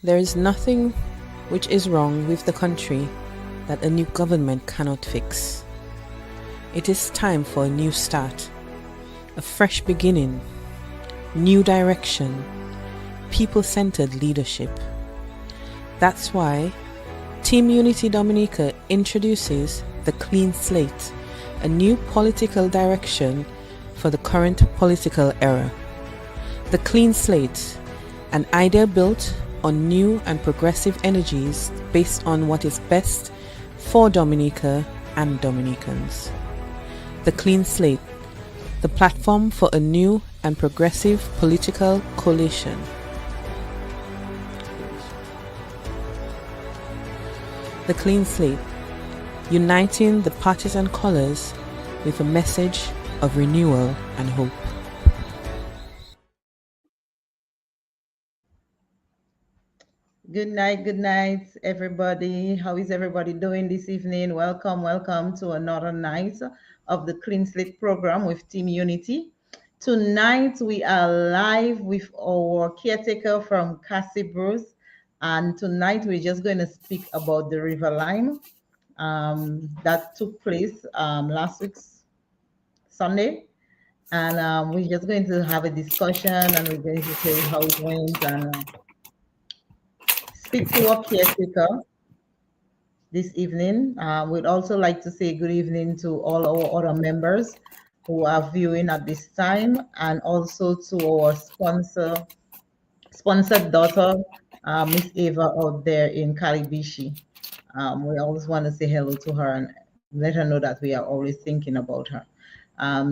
There is nothing which is wrong with the country that a new government cannot fix. It is time for a new start, a fresh beginning, new direction, people-centered leadership. That's why Team Unity Dominica introduces the Clean Slate, a new political direction for the current political era. The Clean Slate, an idea built on new and progressive energies based on what is best for Dominica and Dominicans. The Clean Slate, the platform for a new and progressive political coalition. The Clean Slate, uniting the partisan colors with a message of renewal and hope. Good night, everybody. How is everybody doing this evening? Welcome to another night of the Clean Slate program with Team Unity. Tonight we are live with our caretaker from Cassie Bruce, and tonight we're just going to speak about the River Lime that took place last week's Sunday. And we're just going to have a discussion and we're going to say how it went and speak to our caretaker this evening. We'd also like to say good evening to all our other members who are viewing at this time, and also to our sponsored daughter, Miss Ava out there in Kalibishi. We always want to say hello to her and let her know that we are always thinking about her.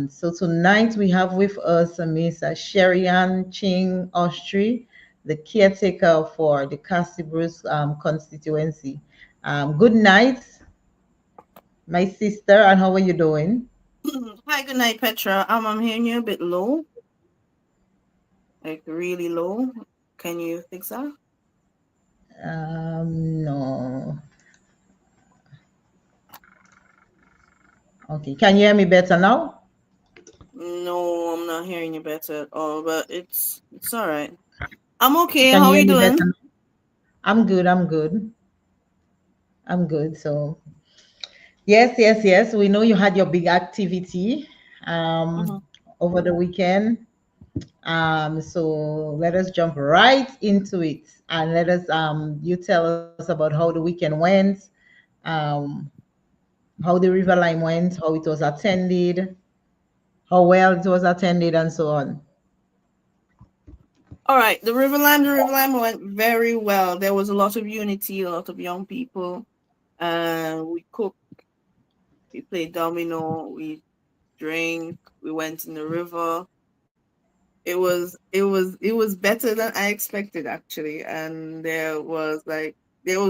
So tonight we have with us Miss Sherian Ching Austrie, the caretaker for the Castibus constituency. Good night, my sister, and how are you doing? Hi, good night, Petra. I'm hearing you a bit low, like really low. Can you fix that? No. Okay, can you hear me better now? No, I'm not hearing you better at all, but it's all right. I'm okay. Can How you are hear you me better doing? now? I'm good. So yes. We know you had your big activity Mhm. over the weekend. So let us jump right into it and let us you tell us about how the weekend went, um, how the River Line went, how it was attended, how well it was attended, and so on. All right. The River Line went very well. There was a lot of unity, a lot of young people, and we cooked, we played domino, we drank, we went in the river. It was better than I expected actually, and there was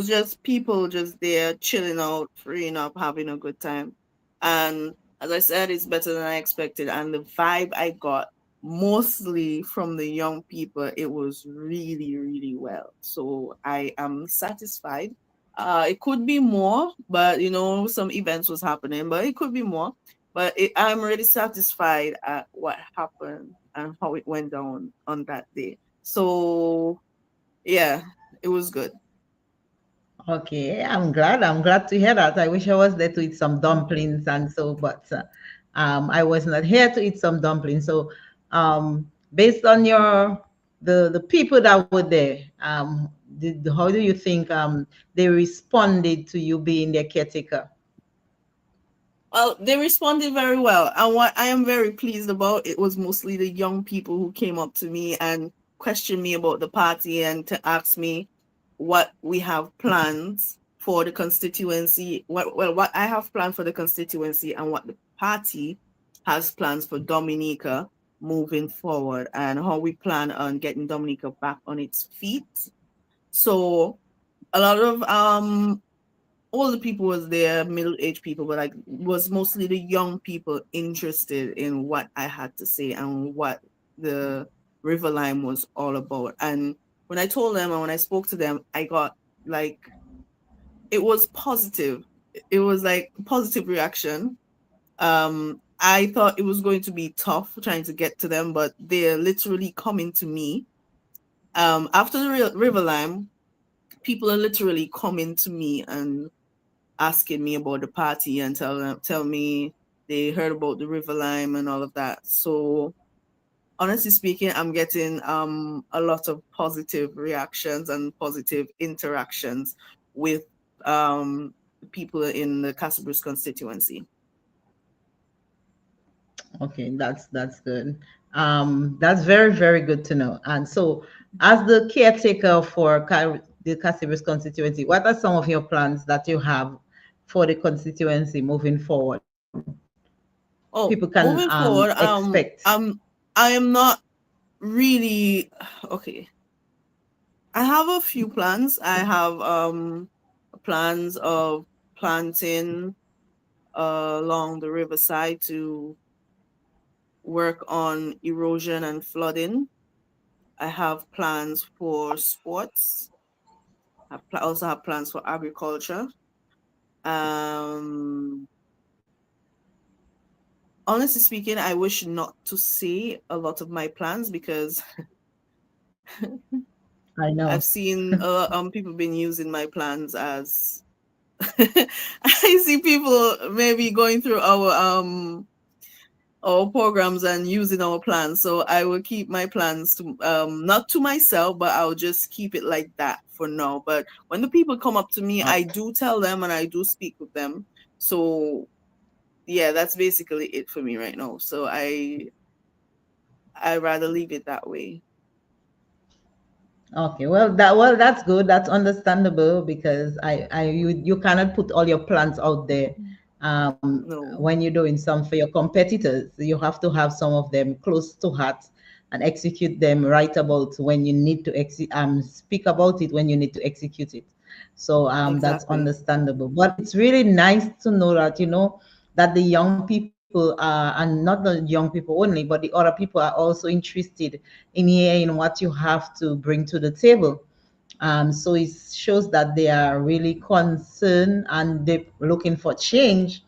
just people just there chilling out, freeing up, having a good time, and as I said, it's better than I expected, and the vibe I got mostly from the young people, it was really really well. So I am satisfied. It could be more, but some events was happening, but it could be more. But I'm really satisfied at what happened and how it went down on that day. So yeah, it was good. Okay, I'm glad. I'm glad to hear that. I wish I was there to eat some dumplings and so, but I was not here to eat some dumplings. So, based on the people that were there, how do you think they responded to you being their caretaker? Well, they responded very well. And what I am very pleased about, it was mostly the young people who came up to me and questioned me about the party and to ask me what we have plans for the constituency. What I have planned for the constituency and what the party has plans for Dominica moving forward and how we plan on getting Dominica back on its feet. So a lot of older people was there, middle-aged people, but like was mostly the young people interested in what I had to say and what the River Line was all about. And when I told them and when I spoke to them, I got like it was positive. It was like positive reaction. I thought it was going to be tough trying to get to them, but they're literally coming to me. After the River Line, people are literally coming to me and asking me about the party and tell me they heard about the River Lime and all of that. So honestly speaking, I'm getting a lot of positive reactions and positive interactions with people in the Casabruce constituency. Okay, that's good. That's very, very good to know. And so, as the caretaker for the Casibus constituency, what are some of your plans that you have for the constituency moving forward? People Oh, can moving forward, expect. I am not really okay. I have a few plans. I have plans of planting along the riverside to work on erosion and flooding. I have plans for sports. Also have plans for agriculture. Um, Honestly speaking, I wish not to say a lot of my plans because I know. I've seen people been using my plans as I see people maybe going through our programs and using our plans. So I will keep my plans to not to myself, but I'll just keep it like that for now. But when the people come up to me, I do tell them and I do speak with them. So yeah, that's basically it for me right now. So I rather leave it that way. Okay, that's good. That's understandable because you cannot put all your plans out there. No, When you're doing some for your competitors, you have to have some of them close to heart and execute them right about when you need to speak about it when you need to execute it. So that's exactly. understandable. But it's really nice to know that that the young people are, and not the young people only, but the other people are also interested in hearing what you have to bring to the table. So it shows that they are really concerned and they're looking for change,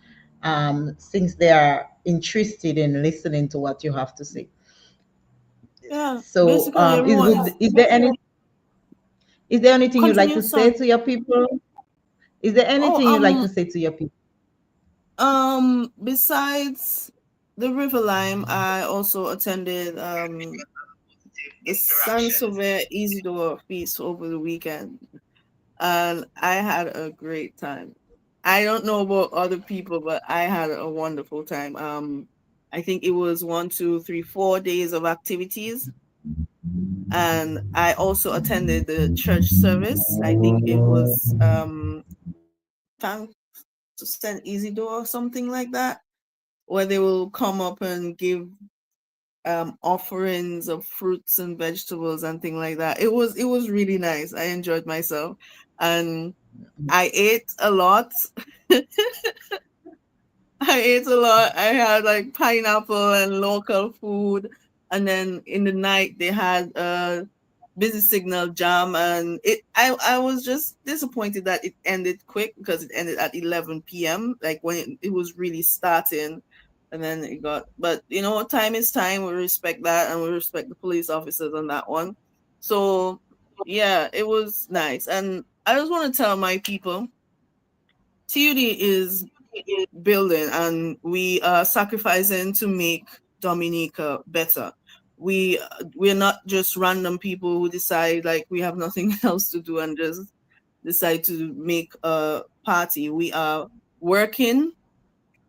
since they are interested in listening to what you have to say. Yeah, So basically everyone is is there anything you'd like continue, to say son. to your people? Is there Oh, anything you'd like to say to your people? besides the River Lime, I also attended the Saint-Sauveur Isidore feast over the weekend, and I had a great time. I don't know about other people, but I had a wonderful time. I think it was 1, 2, 3, 4 days of activities, and I also attended the church service. I think it was thanks to Saint Isidore or something like that, where they will come up and give offerings of fruits and vegetables and things like that. It was really nice. I enjoyed myself, and I ate a lot. I ate a lot. I had like pineapple and local food, and then in the night they had busy signal jam, and I was just disappointed that it ended quick because it ended at 11 p.m. Like when it was really starting, and then it got. But you know, time is time. We respect that, and we respect the police officers on that one. So yeah, it was nice, and I just want to tell my people, TUD is building and we are sacrificing to make Dominica better. We're not just random people who decide like we have nothing else to do and just decide to make a party. We are working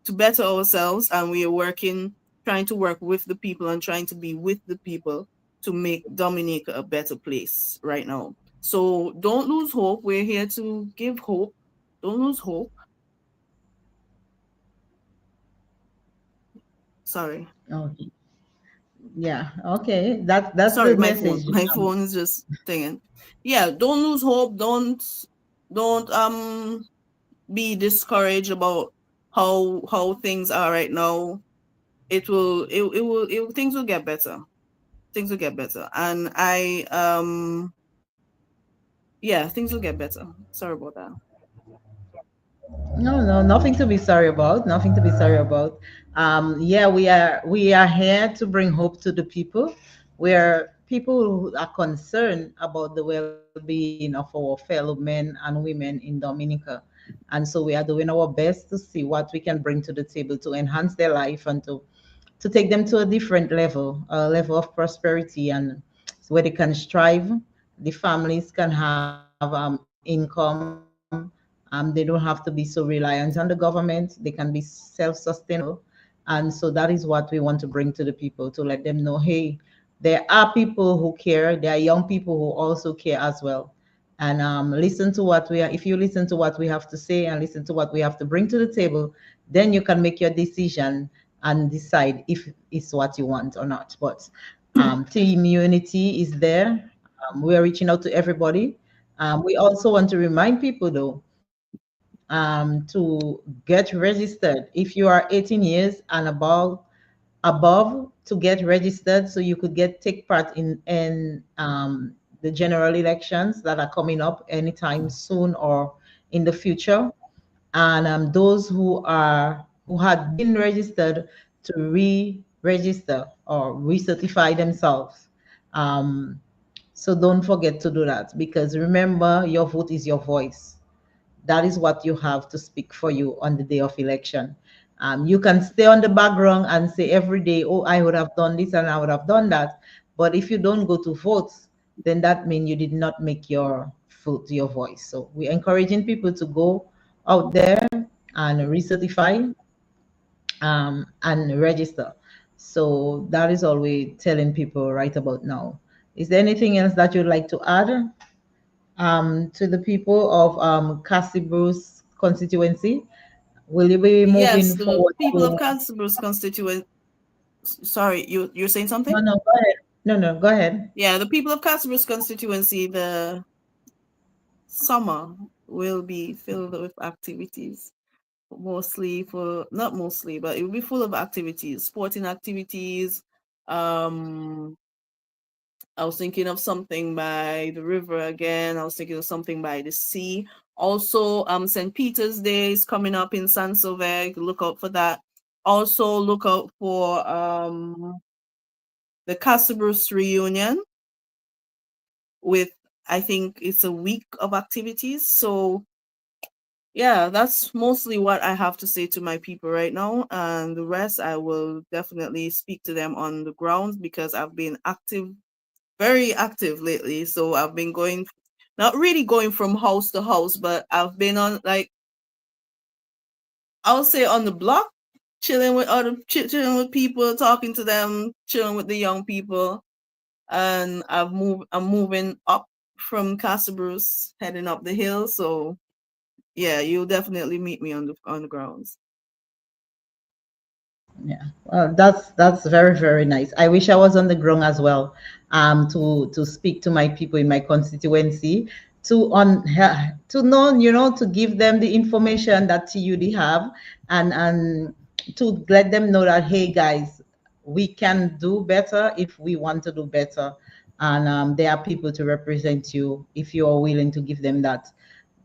to better ourselves and we are working trying to work with the people and trying to be with the people to make Dominica a better place right now. So don't lose hope. We're here to give hope. Don't lose hope. Sorry. Okay. Yeah. Okay. That's Sorry, the my phone. message. My phone is just thinking. Yeah, don't lose hope. Don't be discouraged about how things are right now. Things will get better. Things will get better. And yeah, things will get better. Sorry about that. No, no, nothing to be sorry about. Nothing to be sorry about. Yeah, we are here to bring hope to the people. We are people are concerned about the well-being of our fellow men and women in Dominica. And so we are doing our best to see what we can bring to the table to enhance their life and to take them to a different level, a level of prosperity, and where they can strive. The families can have income. They don't have to be so reliant on the government. They can be self-sustainable. And so that is what we want to bring to the people, to let them know, hey, there are people who care. There are young people who also care as well. And listen to what we are. If you listen to what we have to say and listen to what we have to bring to the table, then you can make your decision and decide if it's what you want or not. But team unity is there. We are reaching out to everybody. We also want to remind people, though, to get registered. If you are 18 years and above, to get registered so you could get take part in the general elections that are coming up anytime soon or in the future. And those who had been registered to re-register or recertify themselves. Um, so don't forget to do that, because remember, your vote is your voice. That is what you have to speak for you on the day of election. You can stay on the background and say every day, oh, I would have done this and I would have done that. But if you don't go to vote, then that means you did not make your vote your voice. So we're encouraging people to go out there and recertify and register. So that is all we're telling people right about now. Is there anything else that you'd like to add to the people of Cassibruce constituency? Will you be Yes, moving the forward people of to? Canterbury's constituent. Sorry, you're saying something? No, no, go ahead. No, no, go ahead. Yeah, the people of Canterbury's constituency, the summer will be filled with activities. Mostly for not mostly, but it will be full of activities, sporting activities. Um, I was thinking of something by the river again. I was thinking of something by the sea. Also, St. Peter's Day is coming up in San Sauvage. Look out for that. Also, look out for the Casabruce reunion with, I think it's a week of activities. So yeah, that's mostly what I have to say to my people right now. And the rest, I will definitely speak to them on the ground because I've been active, very active lately. So I've been going, not really going from house to house, but I've been on, like, I'll say on the block, chilling with chilling with people, talking to them, chilling with the young people. And I'm moving up from Casabruce, heading up the hill. So yeah, you'll definitely meet me on the grounds. Yeah, well, that's very, very nice. I wish I was on the ground as well, to speak to my people in my constituency, to know, to give them the information that TUD have, and to let them know that, hey guys, we can do better if we want to do better, and there are people to represent you if you are willing to give them that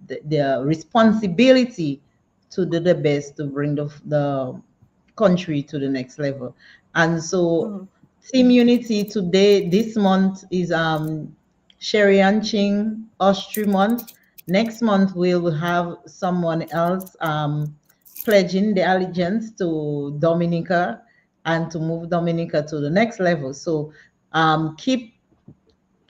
the responsibility to do the best to bring the country to the next level. And so Mhm. team unity today, this month is Sherian Ching Austrie month. Next month we'll have someone else pledging the allegiance to Dominica and to move Dominica to the next level. So keep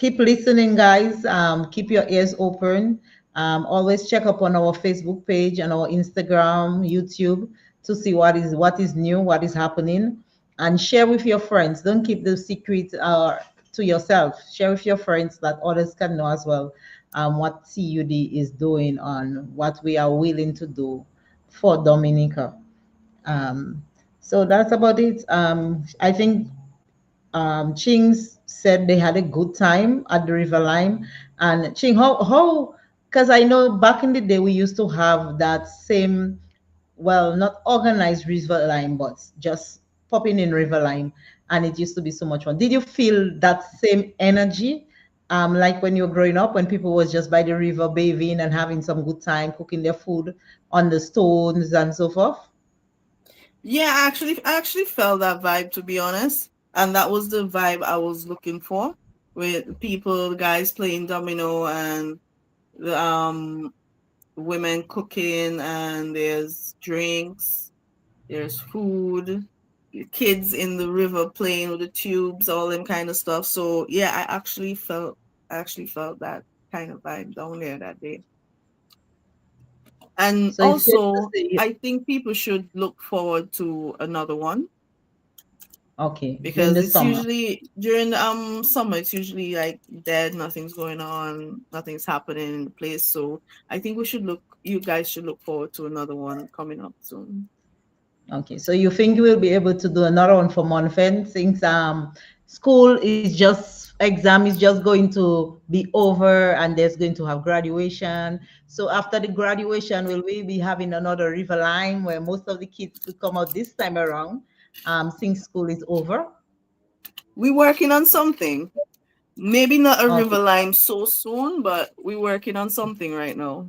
listening, guys. Keep your ears open. Always check up on our Facebook page and our Instagram, YouTube, to see what is new, what is happening, and share with your friends. Don't keep the secret to yourself. Share with your friends that others can know as well, what CUD is doing on what we are willing to do for Dominica. Um, so that's about it. I think Ching's said they had a good time at the River Line. And Ching, because I know back in the day we used to have that same, well, not organized River Line, but just popping in River Line. And it used to be so much fun. Did you feel that same energy? Like when you were growing up, when people was just by the river bathing and having some good time, cooking their food on the stones and so forth? Yeah, I actually felt that vibe, to be honest, and that was the vibe I was looking for. with people, guys playing domino, and the women cooking, and there's drinks, there's food, kids in the river playing with the tubes, all them kind of stuff. So yeah, I actually felt that kind of vibe down there that day. And So it's safe to also, say, I think people should look forward to another one, okay, during because the it's summer. usually during summer, it's usually like dead, nothing's going on, nothing's happening in the place. So I think you guys should look forward to another one coming up soon. Okay, so you think you will be able to do another one for Monfen since school is just exam is just going to be over and there's going to have graduation. So after the graduation, will we be having another river line where most of the kids could come out this time around since school is over? We're working on something. Maybe not a Okay. river line so soon, but we're working on something right now.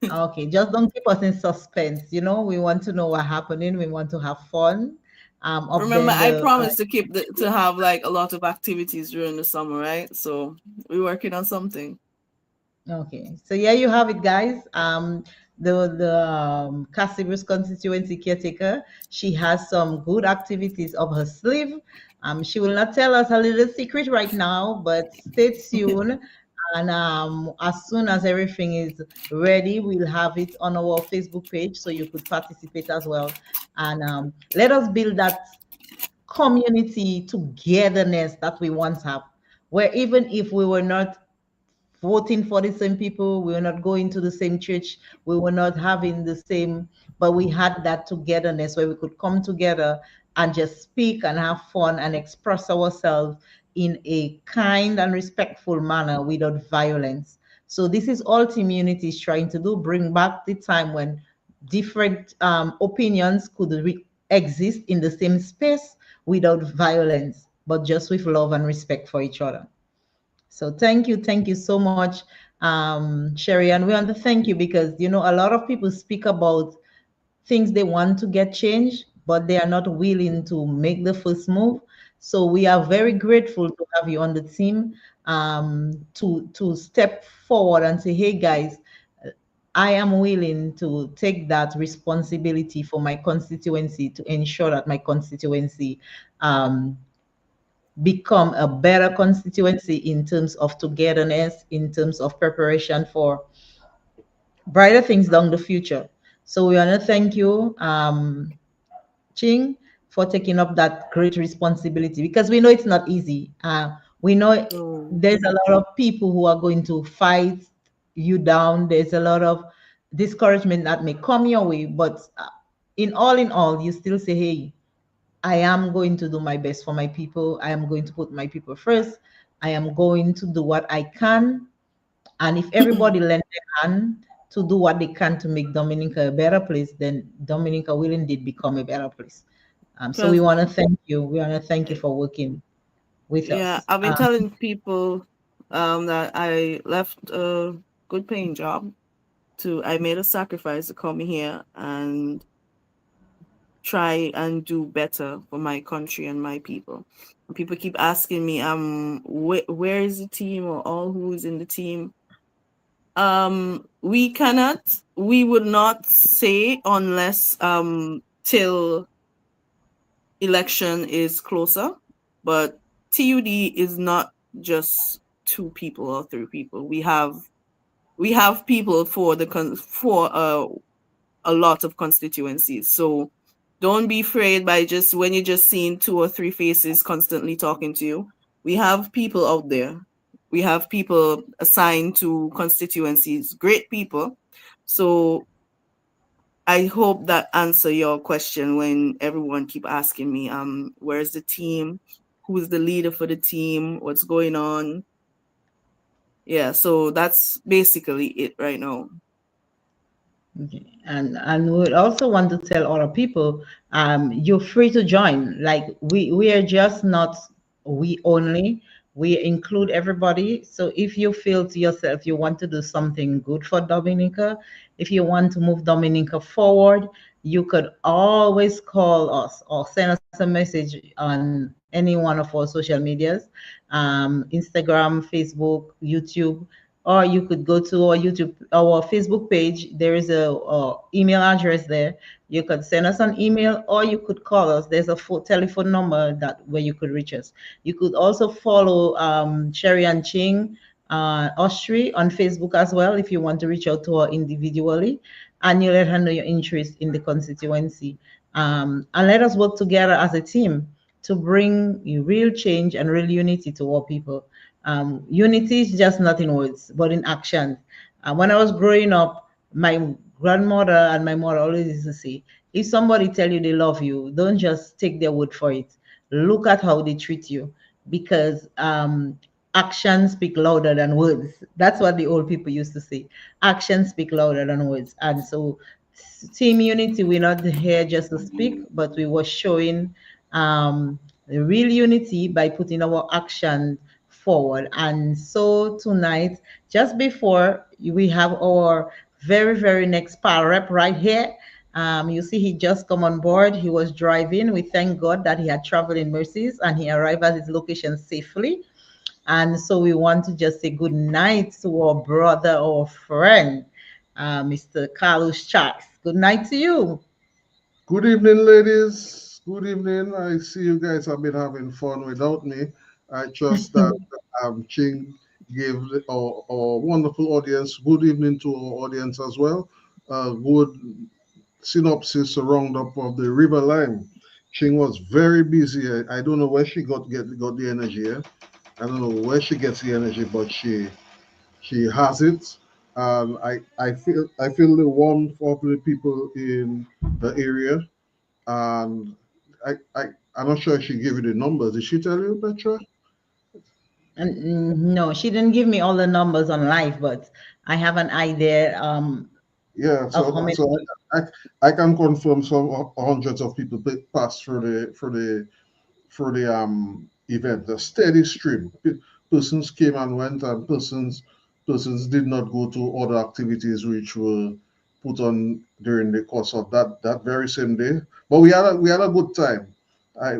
Okay, just don't keep us in suspense. You know, we want to know what's happening. We want to have fun. Up there Remember, in I the promised to have like a lot of activities during the summer, right? So we're working on something. Okay, so yeah, you have it, guys. The Cassibus constituency caretaker, she has some good activities up her sleeve. She will not tell us a little secret right now, but stay tuned. And as soon as everything is ready, we'll have it on our Facebook page so you could participate as well. And let us build that community togetherness that we once have, where even if we were not voting for the same people. We were not going to the same church. We were not having the same, but we had that togetherness where we could come together and just speak and have fun and express ourselves in a kind and respectful manner without violence. So this is all Team Unity is trying to do: bring back the time when different opinions could exist in the same space without violence, but just with love and respect for each other. So thank you so much, Sherry. And we want to thank you because you know a lot of people speak about things they want to get changed, but they are not willing to make the first move. So we are very grateful to have you on the team to step forward and say, hey guys, I am willing to take that responsibility for my constituency to ensure that my constituency um, become a better constituency in terms of togetherness, in terms of preparation for brighter things down the future. So we want to thank you, Ching, for taking up that great responsibility because we know it's not easy. We know So there's a lot of people who are going to fight you down. There's a lot of discouragement that may come your way, but in all, you still say, "Hey, I am going to do my best for my people. I am going to put my people first. I am going to do what I can. And if everybody lend a hand to do what they can to make Dominica a better place, then Dominica will indeed become a better place. So we because want to thank you. We want to thank you for working with yeah, us. I've been telling people that I left a good paying job to I made a sacrifice to come here and try and do better for my country and my people. And people keep asking me, where is the team or all who is in the team? We would not say unless till election is closer, but TUD is not just two people or three people. We have people for a lot of constituencies. So don't be afraid by just when you're just seeing two or three faces constantly talking to you. We have people out there. We have people assigned to constituencies, great people. So I hope that answer your question when everyone keep asking me, where's the team? Who's the leader for the team? What's going on? Yeah, so that's basically it right now. Okay. And we also want to tell other people, you're free to join. Like we are just not we only. We include everybody. So if you feel to yourself you want to do something good for Dominica, if you want to move Dominica forward, you could always call us or send us a message on any one of our social medias. Instagram, Facebook, YouTube, or you could go to our Facebook page. There is a email address there. You could send us an email, or you could call us. There's a telephone number that where you could reach us. You could also follow Sherian Ching Austrie on Facebook as well if you want to reach out to her individually, and you let her know your interest in the constituency. And let us work together as a team to bring real change and real unity to all people. Unity is just not in words, but in action. When I was growing up, my grandmother and my mother always used to say, if somebody tell you they love you, don't just take their word for it. Look at how they treat you, because actions speak louder than words. That's what the old people used to say. Actions speak louder than words. And so, Team Unity, we're not here just to speak, but we were showing the real unity by putting our action forward. And so tonight, just before we have our very next power rep right here. You see, he just come on board. He was driving. We thank God that he had traveled in mercies and he arrived at his location safely. And so we want to just say good night to our brother or friend, Mr. Carlos Charles. Good night to you. Good evening, ladies. Good evening. I see you guys have been having fun without me. I trust that Ching gave our wonderful audience good evening to our audience as well. Good synopsis, a roundup of the River Line. Ching was very busy. I don't know where she got the energy. I don't know where she gets the energy, but she has it. I feel the warmth of the people in the area, and I'm not sure if she gave you the numbers. Did she tell you, Petra? And no, she didn't give me all the numbers on live, but I have an idea Yeah, of how many. I can confirm some hundreds of people passed through the event. A steady stream. Persons came and went, and persons did not go to other activities which were put on during the course of that very same day. But we had a good time.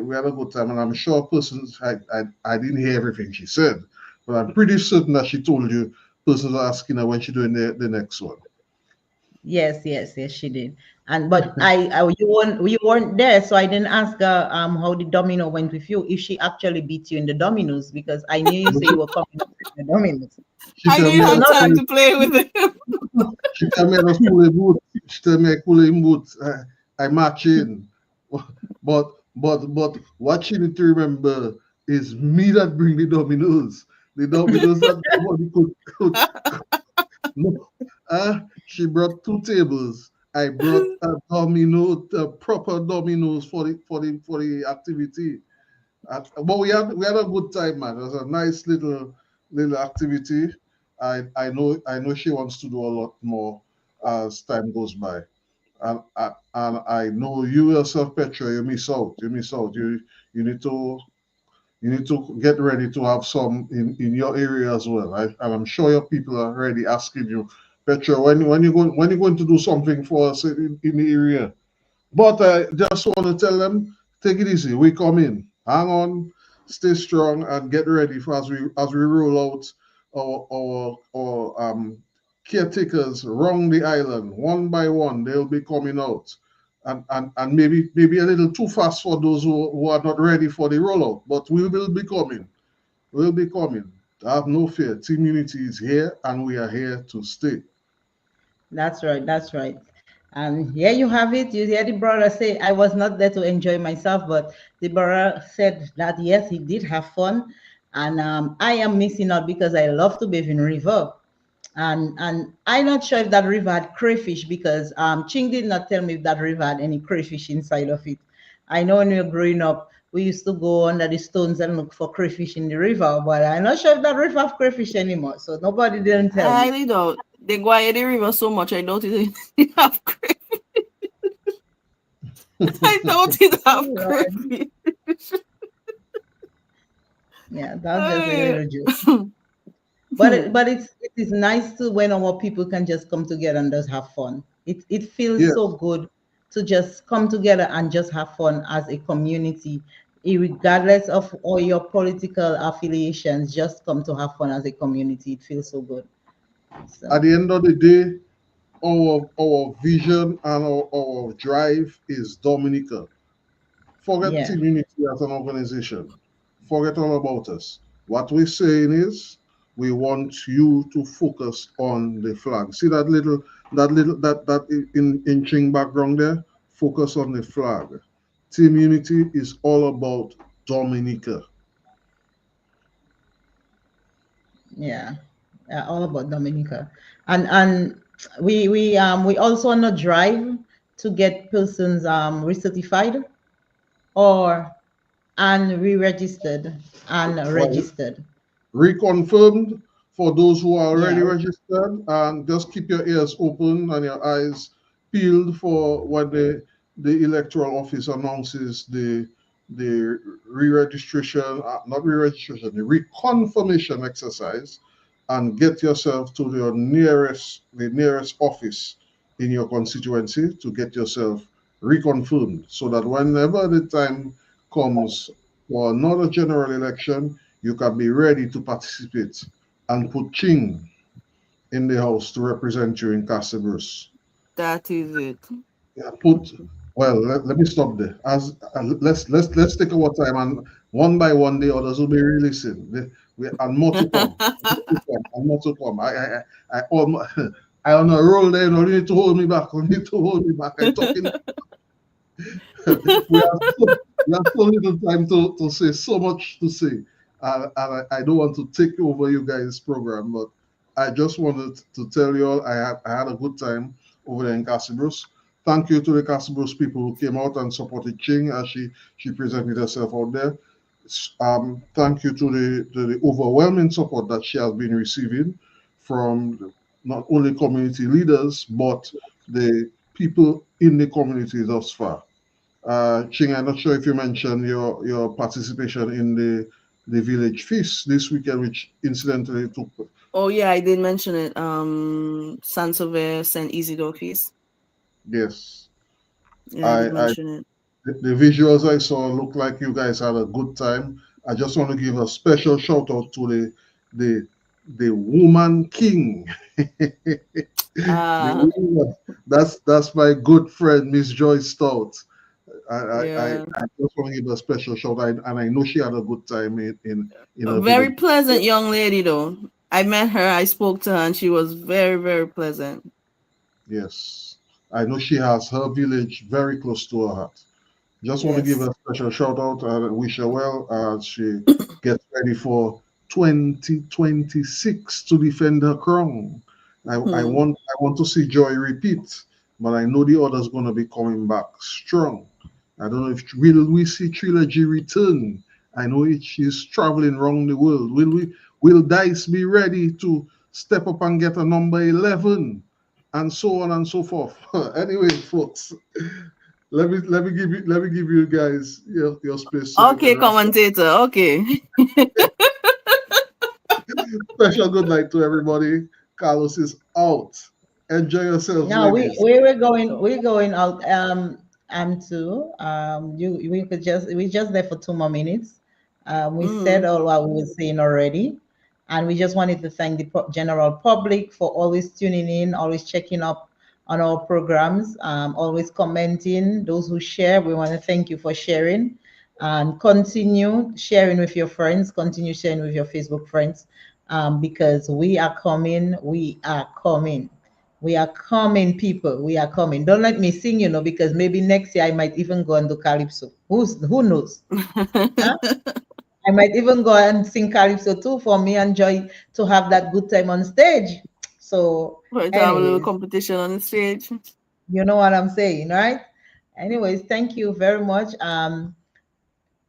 We had a good time, and I'm sure persons. I didn't hear everything she said, but I'm pretty certain that she told you persons are asking her when she doing the next one. Yes, she did. And but I you weren't there, so I didn't ask her how the domino went with you. If she actually beat you in the dominoes, because I knew you say you were coming up with the dominoes. She I tell didn't me I So have was not time pulling. to play with it. She tell me I was pulling boot. She tell me I pulling boot. I match in. But what she need to remember is me that bring the dominoes. The dominoes that nobody could no. She brought two tables. I brought a proper dominoes for the activity. But we had a good time, man. It was a nice little activity. I know she wants to do a lot more as time goes by, and I know you yourself, Petra. You miss out. You miss out. You need to get ready to have some in your area as well. And I'm sure your people are already asking you, Petra, when you going to do something for us in the area. But I just want to tell them, take it easy. We come in. Hang on, stay strong, and get ready for as we roll out our caretakers around the island one by one. They'll be coming out, and maybe a little too fast for those who are not ready for the rollout. But we will be coming. We'll be coming. Have no fear. Team Unity is here, and we are here to stay. That's right. That's right. And here you have it. You hear the brother say, I was not there to enjoy myself, but the brother said that yes, he did have fun. And I am missing out because I love to bathe in river. And I'm not sure if that river had crayfish because Ching did not tell me if that river had any crayfish inside of it. I know when we were growing up, we used to go under the stones and look for crayfish in the river, but I'm not sure if that river have crayfish anymore. So nobody didn't I tell me. highly doubt. They go ahead the river so much. I doubt it have crayfish. I doubt it have crayfish. Yeah, that's just a Ay. little joke. But it is nice to when our people can just come together and just have fun. It feels Yes, so good to just come together and just have fun as a community regardless of all your political affiliations, just come to have fun as a community. It feels so good. At So the end of the day, our vision and our drive is Dominica. Forget yeah, Team Unity as an organization. Forget all about us. What we're saying is we want you to focus on the flag. See that in Ching background there? Focus on the flag. Team Unity is all about Dominica. yeah, all about Dominica, and we also on a drive to get persons recertified or unre-registered and Well, registered. reconfirmed for those who are already Yeah, registered, and just keep your ears open and your eyes peeled for when the electoral office announces the re-registration, not re-registration, the reconfirmation exercise, and get yourself to the nearest office in your constituency to get yourself reconfirmed, so that whenever the time comes for another general election, you can be ready to participate and put Ching in the house to represent you in Castle Bruce. That is it. Yeah, let me stop there. As let's take our time, and one by one the others will be releasing. And more to come. More to come. And more to come. I almost I on a roll there, you know, you need to hold me back. You need to hold me back. I talking we have so little time to say so much to say, and I don't want to take over you guys' program, but I just wanted to tell you all I had a good time over there in Casabros. Thank you to the Casabros people who came out and supported Ching as she presented herself out there. Thank you to the overwhelming support that she has been receiving from not only community leaders but the people in the community thus far. Ching, I'm not sure if you mentioned your participation in the village feast this weekend, which incidentally took. Oh yeah, I did mention it. Saint-Sauveur, Saint Isidore feast. Yes, Yeah, I did I mention it. the visuals I saw look like you guys had a good time. I just want to give a special shout out to the the woman king. The Ah, woman, that's my good friend Miss Joyce Stout. yeah. I just want to give a special shout out, and I know she had a good time in A her very village. pleasant young lady though. I met her, I spoke to her, and she was very, very pleasant. Yes, I know she has her village very close to her heart. Just want to give Yes. her a special shout out and wish her well as she gets ready for 2026 to defend her crown. Hmm. I want to see Joy repeat, but I know the other's going to be coming back strong. I don't know if will we see Trilogy return. I know she's traveling around the world. Will Dice be ready to step up and get a number 11? And so on and so forth. Anyway, folks, let me give you guys your space so you can Okay, rest. commentator. Okay. Special good night to everybody. Carlos is out. Enjoy yourselves, no, ladies. we're going out. Too. You we could just we just there for 2 more minutes. We said Mm. all what we were saying already, and we just wanted to thank the general public for always tuning in, always checking up on our programs, always commenting. Those who share, we want to thank you for sharing, and continue sharing with your friends. Continue sharing with your Facebook friends, because we are coming. We are coming. We are coming, people. We are coming. Don't let me sing, because maybe next year I might even go and do calypso. Who knows? Huh? I might even go and sing calypso too for me and Joy to have that good time on stage. So, For to have a little anyways, competition on the stage. you know what I'm saying, right? Anyways, thank you very much.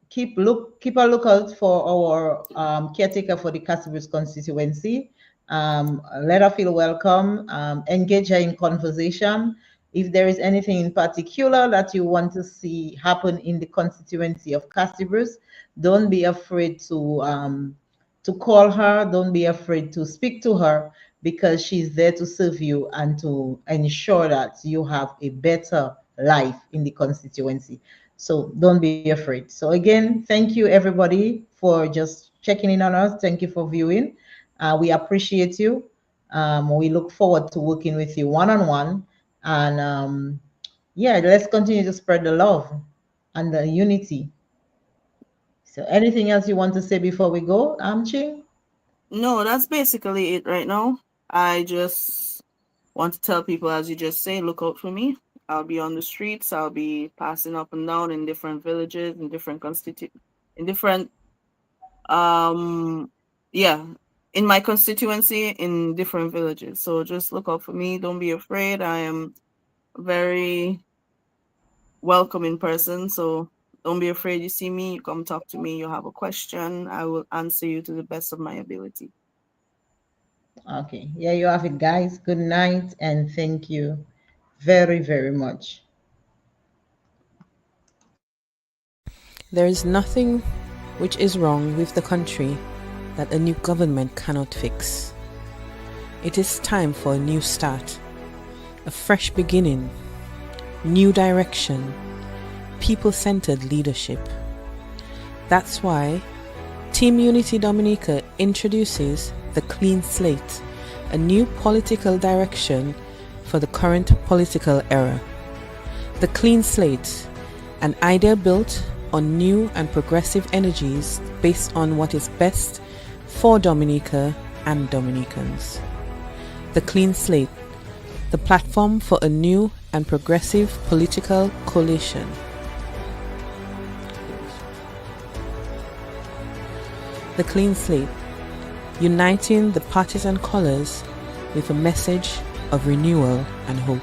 Keep a lookout for our caretaker for the Cassius constituency. Let her feel welcome. Engage her in conversation. If there is anything in particular that you want to see happen in the constituency of Cassius, don't be afraid to call her. Don't be afraid to speak to her, because she's there to serve you and to ensure that you have a better life in the constituency. So don't be afraid. So again, thank you everybody for just checking in on us. Thank you for viewing. We appreciate you. We look forward to working with you one on one. And yeah, let's continue to spread the love and the unity. So anything else you want to say before we go, Ching? No, that's basically it right now. I just want to tell people, as you just say, look out for me. I'll be on the streets. I'll be passing up and down in different villages, in different yeah, in my constituency, in different villages. So just look out for me. Don't be afraid. I am very welcoming person. So don't be afraid. You see me, you come talk to me. You have a question, I will answer you to the best of my ability. Okay, yeah, you have it, guys. Good night and thank you very, very much. There is nothing which is wrong with the country that a new government cannot fix. It is time for a new start, a fresh beginning, new direction, people-centered leadership. That's why Team Unity Dominica introduces the Clean Slate, a new political direction for the current political era. The Clean Slate, an idea built on new and progressive energies based on what is best for Dominica and Dominicans. The Clean Slate, the platform for a new and progressive political coalition. The Clean Slate, uniting the partisan colors with a message of renewal and hope.